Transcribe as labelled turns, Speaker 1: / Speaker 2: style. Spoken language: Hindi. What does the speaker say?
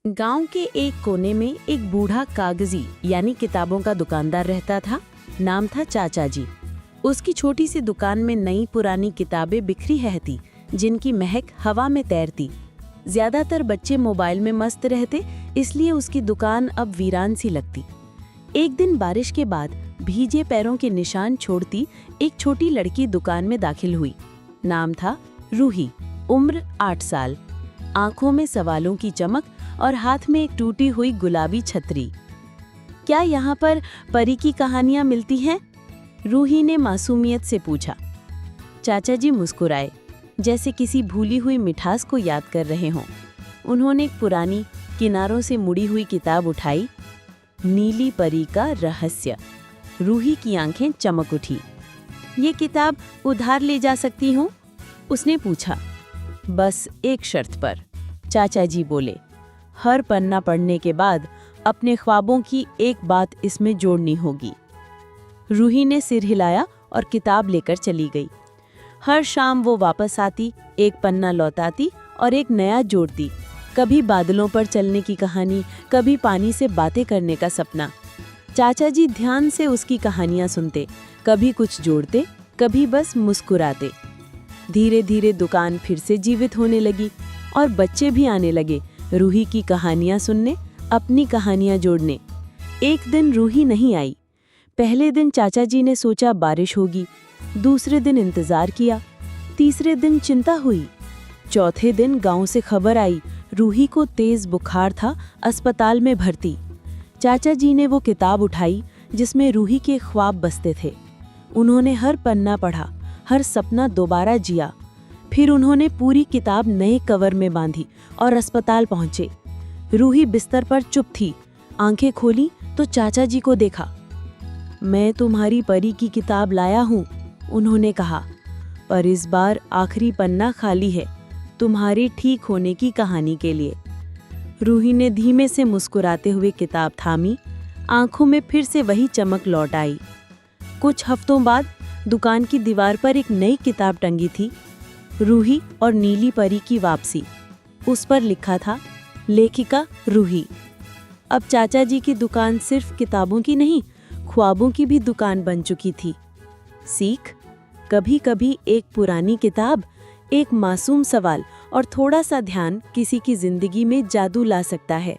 Speaker 1: गांव के एक कोने में एक बूढ़ा कागजी यानी किताबों का दुकानदार रहता था। नाम था चाचा जी। उसकी छोटी सी दुकान में नई पुरानी किताबें बिखरी रहती, जिनकी महक हवा में तैरती। ज्यादातर बच्चे मोबाइल में मस्त रहते, इसलिए उसकी दुकान अब वीरान सी लगती। एक दिन बारिश के बाद भीगे पैरों के निशान छोड़ती एक छोटी लड़की दुकान में दाखिल हुई। नाम था रूही, उम्र 8 साल। आंखों में सवालों की चमक और हाथ में एक टूटी हुई गुलाबी छतरी। क्या यहाँ पर परी की कहानियाँ मिलती हैं? रूही ने मासूमियत से पूछा। चाचा जी मुस्कुराए, जैसे किसी भूली हुई मिठास को याद कर रहे हों। उन्होंने एक पुरानी किनारों से मुड़ी हुई किताब उठाई। नीली परी का रहस्य। रूही की आंखें चमक उठी। ये किताब उधार ले जा सकती हूँ? उसने पूछा। बस एक शर्त पर, चाचा जी बोले। हर पन्ना पढ़ने के बाद अपने ख्वाबों की एक बात इसमें जोड़नी होगी। रूही ने सिर हिलाया और किताब लेकर चली गई। हर शाम वो वापस आती, एक पन्ना लौटाती और एक नया जोड़ती। कभी बादलों पर चलने की कहानी, कभी पानी से बातें करने का सपना। चाचा जी ध्यान से उसकी कहानियां सुनते, कभी कुछ जोड़ते, कभी बस मुस्कुराते। धीरे धीरे दुकान फिर से जीवित होने लगी और बच्चे भी आने लगे, रूही की कहानियां सुनने, अपनी कहानियां जोड़ने। एक दिन रूही नहीं आई। पहले दिन चाचा जी ने सोचा बारिश होगी, दूसरे दिन इंतजार किया, तीसरे दिन चिंता हुई, चौथे दिन गांव से खबर आई रूही को तेज बुखार था, अस्पताल में भर्ती। चाचा जी ने वो किताब उठाई जिसमें रूही के ख्वाब बसते थे। उन्होंने हर पन्ना पढ़ा, हर सपना दोबारा जिया। फिर उन्होंने पूरी किताब नए कवर में बांधी और अस्पताल पहुंचे। रूही बिस्तर पर चुप थी। आंखें खोली तो चाचा जी को देखा। मैं तुम्हारी परी की किताब लाया हूँ, उन्होंने कहा, पर इस बार आखिरी पन्ना खाली है, तुम्हारे ठीक होने की कहानी के लिए। रूही ने धीमे से मुस्कुराते हुए किताब थामी। आंखों में फिर से वही चमक लौट आई। कुछ हफ्तों बाद दुकान की दीवार पर एक नई किताब टंगी थी, रूही और नीली परी की वापसी। उस पर लिखा था, लेखिका रूही। अब चाचा जी की दुकान सिर्फ किताबों की नहीं, ख्वाबों की भी दुकान बन चुकी थी। सीख, कभी कभी एक पुरानी किताब, एक मासूम सवाल और थोड़ा सा ध्यान किसी की जिंदगी में जादू ला सकता है।